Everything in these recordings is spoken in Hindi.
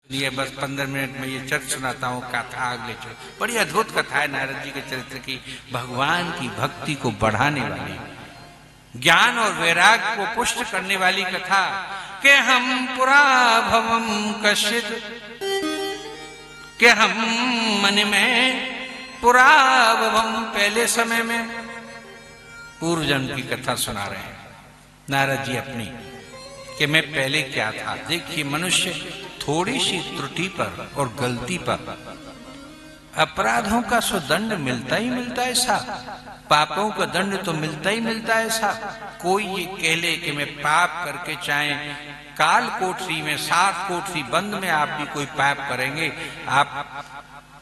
ये बस 15 मिनट में ये चर्चा सुनाता हूँ, कथा अगले बड़ी अद्भुत कथा है नारद जी के चरित्र की, भगवान की भक्ति को बढ़ाने वाली, ज्ञान और वैराग्य को पुष्ट करने वाली कथा। के हम पुरा भवम कश्चित, के हम मन में पुरा भवम, पहले समय में पूर्व जन्म की कथा सुना रहे हैं नारद जी अपनी, कि मैं पहले क्या था। देखिए मनुष्य थोड़ी सी त्रुटि पर और गलती पर अपराधों का सो दंड मिलता ही मिलता है साहब, पापों का दंड तो मिलता ही मिलता है साहब। कोई ये कह ले कि मैं पाप करके चाहे काल कोठरी में 7 कोठरी बंद में आप भी कोई पाप करेंगे, आप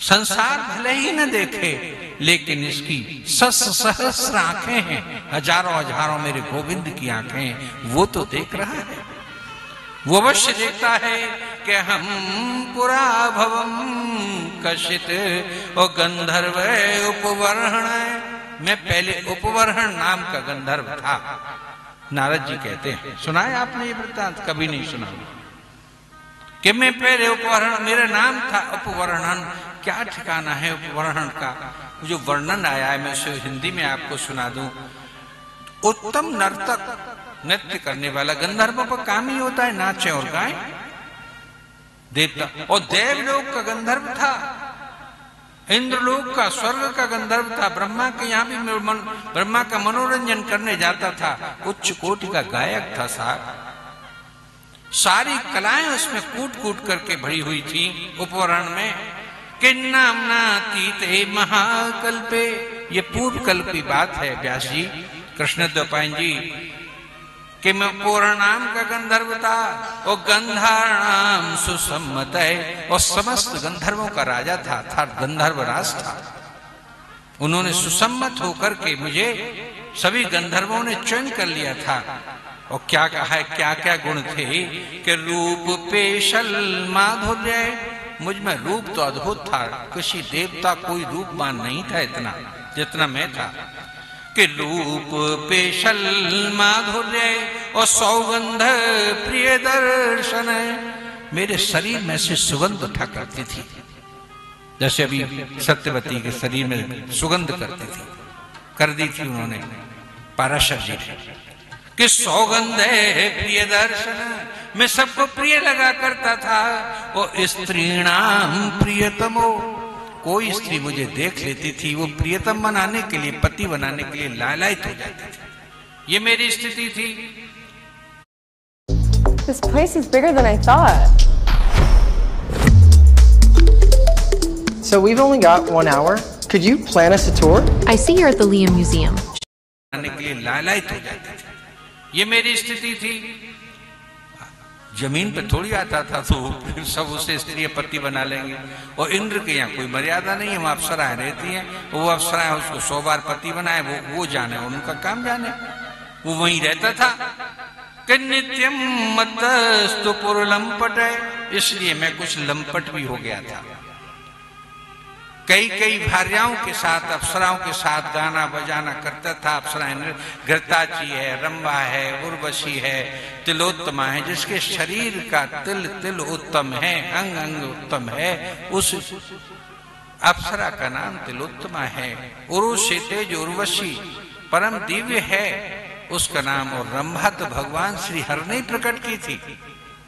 संसार भले ही न देखे लेकिन इसकी सहस्र आंखें हैं, हजारों हजारों मेरे गोविंद की आंखें हैं, वो तो देख रहा है, वो अवश्य देखता है कि हम पुरा भवम कशित और गंधर्व उपवर्ण, मैं पहले उपवर्ण नाम का गंधर्व था। नारद जी कहते हैं, सुना है आपने ये वृत्तांत? कभी नहीं सुना कि मैं पहले उपवर्ण, मेरा नाम था उपवर्णन। क्या ठिकाना है उपवर्णन का? जो वर्णन आया है मैं उसे हिंदी में आपको सुना दूं। उत्तम नर्तक, नृत्य करने वाला, गंधर्वों का काम ही होता है नाचे और गाएं, देवता। और देवलोक का गंधर्व था, इंद्रलोक का, स्वर्ग का गंधर्व था, ब्रह्मा के यहाँ भी ब्रह्मा का मनोरंजन करने जाता था, उच्च कोटि का गायक था साहब। सारी कलाएं उसमें कूट कूट करके भरी हुई थी उपवरण में। किन्नाम्ना तीते महाकल्पे, ये पूर्व कल्प की बात है व्यास जी, कृष्णद्वैपायन जी, कि मैं पूर्ण नाम का गंधर्व था और गंधाराम सुसम्मत है, और समस्त गंधर्वों का राजा था गंधर्व राज था। उन्होंने सुसम्मत होकर के मुझे सभी गंधर्वों ने चयन कर लिया था। और क्या कहा है, क्या क्या गुण थे कि रूप पेशल माधुर्य, मुझ में रूप तो अद्भुत था, किसी देवता कोई रूपवान नहीं था इतना जितना मैं था। कि रूप पेशल माधुर्य और सौगंध प्रिय दर्शन, मेरे शरीर में से सुगंध उठा करती थी, जैसे अभी सत्यवती के शरीर में सुगंध करती थी, कर दी थी उन्होंने पाराशर जी ने। कि सौगंध है प्रिय दर्शन, मैं सबको प्रिय लगा करता था। और स्त्रीणाम प्रियतमो, कोई स्त्री मुझे देख लेती थी, वो प्रियतम बनाने के लिए, पति बनाने के लिए लालायित हो जाती थी। ये मेरी स्थिति थी। This place is bigger than I thought. So we've only got 1 hour. Could you plan us a tour? I see you're at the Liam Museum. बनाने के लिए लालायित हो जाती थी। ये मेरी स्थिति थी। जमीन पे थोड़ी आता था तो फिर सब उसे स्त्री पति बना लेंगे। और इंद्र के यहाँ कोई मर्यादा नहीं है, वहां अप्सराएं रहती हैं, वो अप्सराएं उसको 100 बार पति बनाए, वो जाने, उनका काम जाने, वो वहीं रहता था। कि नित्यम मत्तस्तु पुरलंपट, इसलिए मैं कुछ लंपट भी हो गया था। कई भार्याओं के साथ, अप्सराओं के साथ गाना बजाना करता था। अप्सराएं घृताची है, रंभा है, उर्वशी है, तिलोत्तमा है, जिसके शरीर का तिल तिल उत्तम है, अंग अंग उत्तम है, उस अप्सरा का नाम तिलोत्तमा है। उर्वशी तेज उर्वशी परम दिव्य है उसका नाम। और रंभा तो भगवान श्री हरि ने प्रकट की थी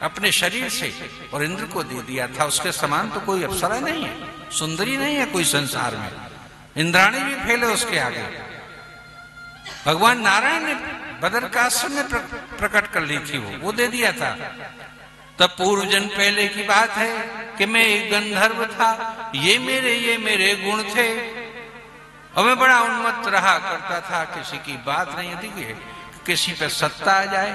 अपने शरीर से और इंद्र को दे दिया था। उसके समान तो कोई अप्सरा नहीं है, सुंदरी नहीं है कोई संसार में। इंद्राणी भी फैले उसके आगे। भगवान नारायण ने बदरकाश्यप में प्रकट कर ली थी, वो दे दिया था। तब पूर्व जन्म पहले की बात है कि मैं एक गंधर्व था, ये मेरे गुण थे। और मैं बड़ा उन्मत्त रहा करता था, किसी की बात नहीं होती कि किसी पे सत्ता आ जाए,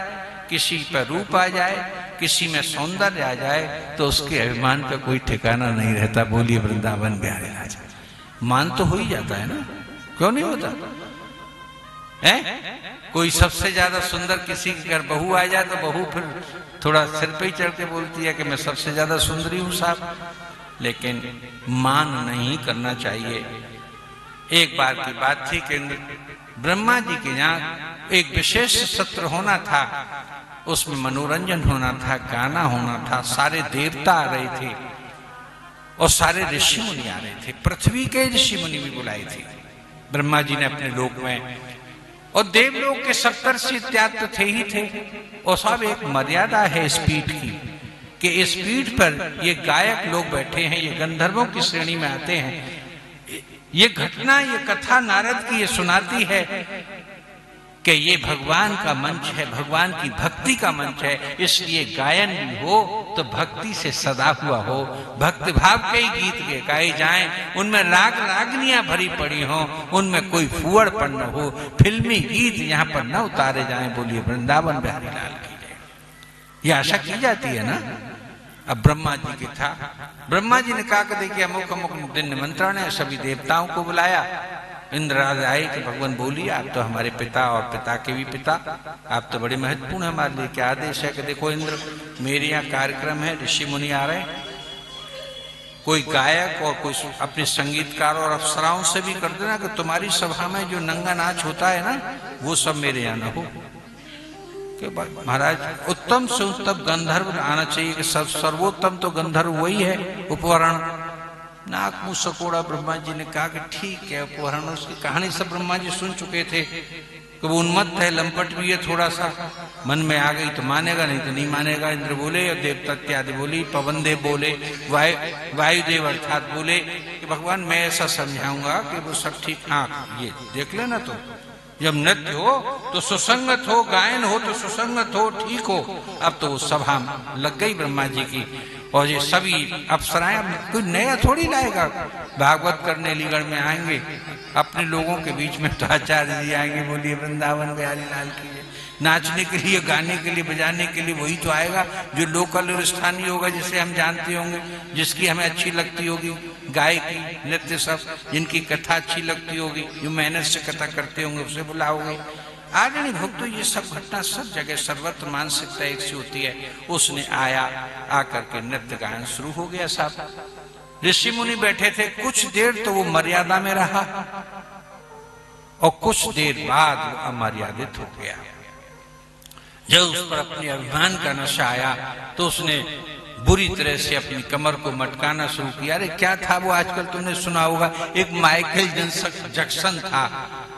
किसी पर रूप आ जाए, किसी में सौंदर्य आ जाए तो उसके अभिमान का कोई ठिकाना नहीं रहता। बोलिए वृंदावन बिहारी राजा। मान तो हो ही जाता है ना, क्यों नहीं होता है? कोई सबसे ज्यादा सुंदर किसी के घर बहू आ जाए तो बहू फिर थोड़ा सिर पे ही चढ़ के बोलती है कि मैं सबसे ज्यादा सुंदरी हूं साहब। लेकिन मान नहीं करना चाहिए। एक बार की बात थी कि ब्रह्मा जी के यहाँ एक विशेष सत्र होना था उसमें मनोरंजन होना था, गाना होना था, सारे देवता आ रहे थे और सारे ऋषि मुनि आ रहे थे। पृथ्वी के ऋषि मुनि भी बुलाए थे ब्रह्मा जी ने अपने लोक में, और देवलोक के 70 इत्यादि तो थे ही थे। और सब एक मर्यादा है इस पीठ की, कि इस पीठ पर ये गायक लोग बैठे हैं, ये गंधर्वों की श्रेणी में आते हैं। ये घटना, ये कथा नारद की ये सुनाती है कि ये भगवान का मंच है, भगवान की भक्ति का मंच है, इसलिए गायन भी हो तो भक्ति से सदा हुआ हो, भक्ति भाव के ही गीत गाए जाएं, उनमें राग रागनियां भरी पड़ी हो, उनमें कोई फुअड़पन न हो, फिल्मी गीत यहाँ पर न उतारे जाएं। बोलिए वृंदावन बिहारी लाल की जय। ये आशा की जाती है ना। अब ब्रह्मा जी के था, ब्रह्मा जी ने कहा कि देखिए अमुक अमुक दिन निमंत्रण है, सभी देवताओं को बुलाया। इंद्रराज आए कि भगवान बोलिए, आप तो हमारे पिता और पिता के भी पिता, आप तो बड़े महत्वपूर्ण है हमारे लिए। क्या आदेश है? कि देखो इंद्र, मेरे यहाँ कार्यक्रम है, ऋषि मुनि आ रहे हैं, कोई गायक और कोई अपने संगीतकार और अप्सराओं से भी कर देना कि तुम्हारी सभा में जो नंगा नाच होता है ना, वो सब मेरे यहाँ न हो। महाराज उत्तम से उत्तम गंधर्व आना चाहिए, कि सर्वोत्तम तो गंधर्व वही है। उपवरण नाक मुंह सकोड़ा ब्रह्मा जी ने कहा कि ठीक है उपवरण। उसकी कहानी सब ब्रह्मा जी सुन चुके थे कि वो उन्मत्त है, लंपट भी है, थोड़ा सा मन में आ गई तो मानेगा, नहीं तो नहीं मानेगा। इंद्र बोले और देवता इत्यादि बोली, पवन देव बोले, वायुदेव अर्थात बोले कि भगवान मैं ऐसा समझाऊंगा कि वो सब ठीक। हाँ ये देख लेना, तो जब नृत्य हो तो सुसंगत हो, गायन हो तो सुसंगत हो, ठीक हो। अब तो वो सभा लग गई ब्रह्मा जी की, और ये सभी अप्सराएं, कोई नया थोड़ी लाएगा। भागवत करने लीगढ़ में आएंगे अपने लोगों के बीच में, तो आचार्य जी आएंगे, बोलिए वृंदावन बिहारी लाल की जय। नाचने के लिए, गाने के लिए, बजाने के लिए वही तो आएगा जो लोकल और स्थानीय होगा, जिसे हम जानते होंगे, जिसकी हमें अच्छी लगती होगी, गायकी नृत्य सब, जिनकी कथा अच्छी लगती होगी, जो मेहनत से कथा करते होंगे, उसे बुलाओगे। आदरणीय भक्तों, ये सब घटना सब जगह सर्वत्र मानसिकता एक सी होती है। उसने आया, आकर के नृत्य गायन शुरू हो गया। साहब ऋषि मुनि बैठे थे, कुछ देर तो वो मर्यादा में रहा और कुछ देर बाद वो अमर्यादित हो गया। जब उस पर अपने अभिमान का नशा आया तो उसने बुरी तरह से अपनी कमर को मटकाना शुरू किया। अरे क्या था वो, आजकल तुमने सुना होगा, एक माइकल जैक्सन था,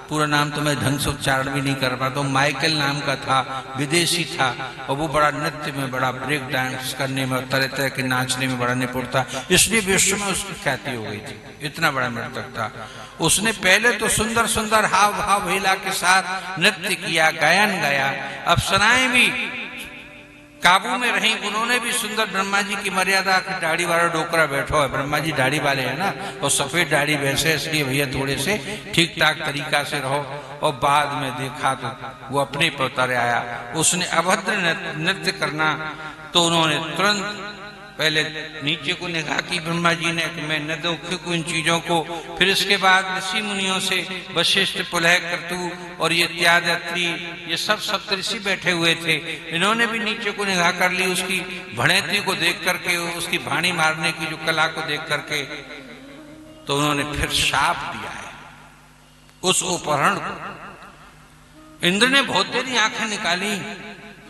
पूरा नाम तो मैं ढंग से उच्चारण भी नहीं कर पाता हूँ, माइकल नाम का था, विदेशी था, और वो बड़ा नृत्य में, बड़ा ब्रेक डांस करने में और तरह तरह के नाचने में बड़ा निपुण था, इसलिए विश्व में उसकी ख्याति हो गई थी। इतना बड़ा नर्तक था। उसने पहले तो सुंदर सुंदर हाव भाव हेला के साथ नृत्य किया, गायन गाया, अप्सराएं भी काबू में रही, उन्होंने भी सुंदर ब्रह्मा जी की मर्यादा की दाढ़ी वाला डोकरा बैठो है, ब्रह्मा जी दाढ़ी वाले हैं ना, और सफेद दाढ़ी वैसे, इसलिए भैया थोड़े से ठीक ठाक तरीका से रहो। और बाद में देखा तो वो अपने पर उतर आया, उसने अभद्र नृत्य करना, तो उन्होंने तुरंत पहले नीचे को निगाह की ब्रह्मा जी ने कि मैं न दूं इन चीजों को। फिर इसके बाद ऋषि मुनियों से वशिष्ठ, पुलह, क्रतु और ये इत्यादि अत्रि, ये सब सप्तऋषि बैठे हुए थे, इन्होंने भी नीचे को निगाह कर ली। उसकी भड़ेती को देख करके, उसकी भाणी मारने की जो कला को देख करके, तो उन्होंने फिर शाप दिया है उस उपहरण को। इंद्र ने बहुत देरी आंखें निकाली,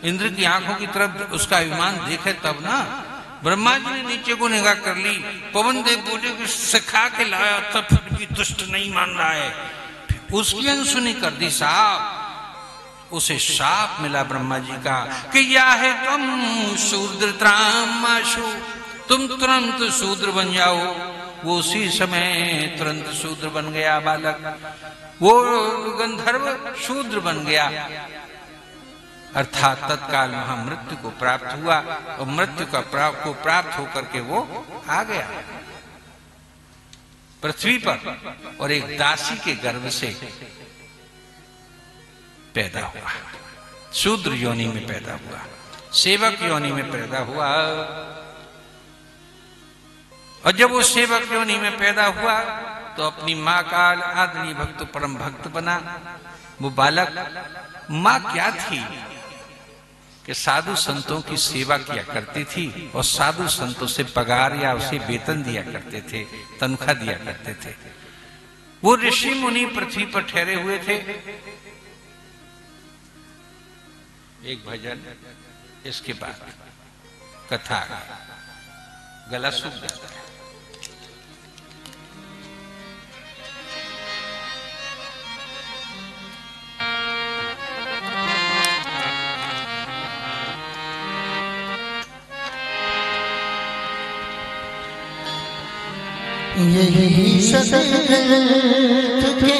इंद्र की आंखों की तरफ उसका अभिमान देखे तब ना। ब्रह्मा जी ने नीचे को निगाह कर ली। पवन देव बोले कि सिखा के लाया तब फिर भी दुष्ट नहीं मान रहा है, उसकी अनसुनी कर दी साहब। उसे शाप मिला ब्रह्मा जी का कि या है तुम शूद्रत्रामाशु, तुम तुरंत शूद्र बन जाओ। वो उसी समय तुरंत शूद्र बन गया बालक, वो गंधर्व शूद्र बन गया, अर्थात तत्काल वहां मृत्यु को प्राप्त हुआ, और मृत्यु को प्राप्त होकर के वो आ गया पृथ्वी पर, और एक दासी के गर्भ से पैदा हुआ, शूद्र योनि में पैदा हुआ, सेवक योनि में पैदा हुआ। और जब वो सेवक योनि में पैदा हुआ तो अपनी माँ का आदरणीय भक्त, परम भक्त बना। वो बालक, माँ क्या थी कि साधु संतों की सेवा किया करती थी, और साधु संतों से पगार या उसे वेतन दिया करते थे, तनख्वाह दिया करते थे। वो ऋषि मुनि पृथ्वी पर ठहरे हुए थे, एक भजन, इसके बाद कथा, गला सूख जाता है। यही सत्य कहते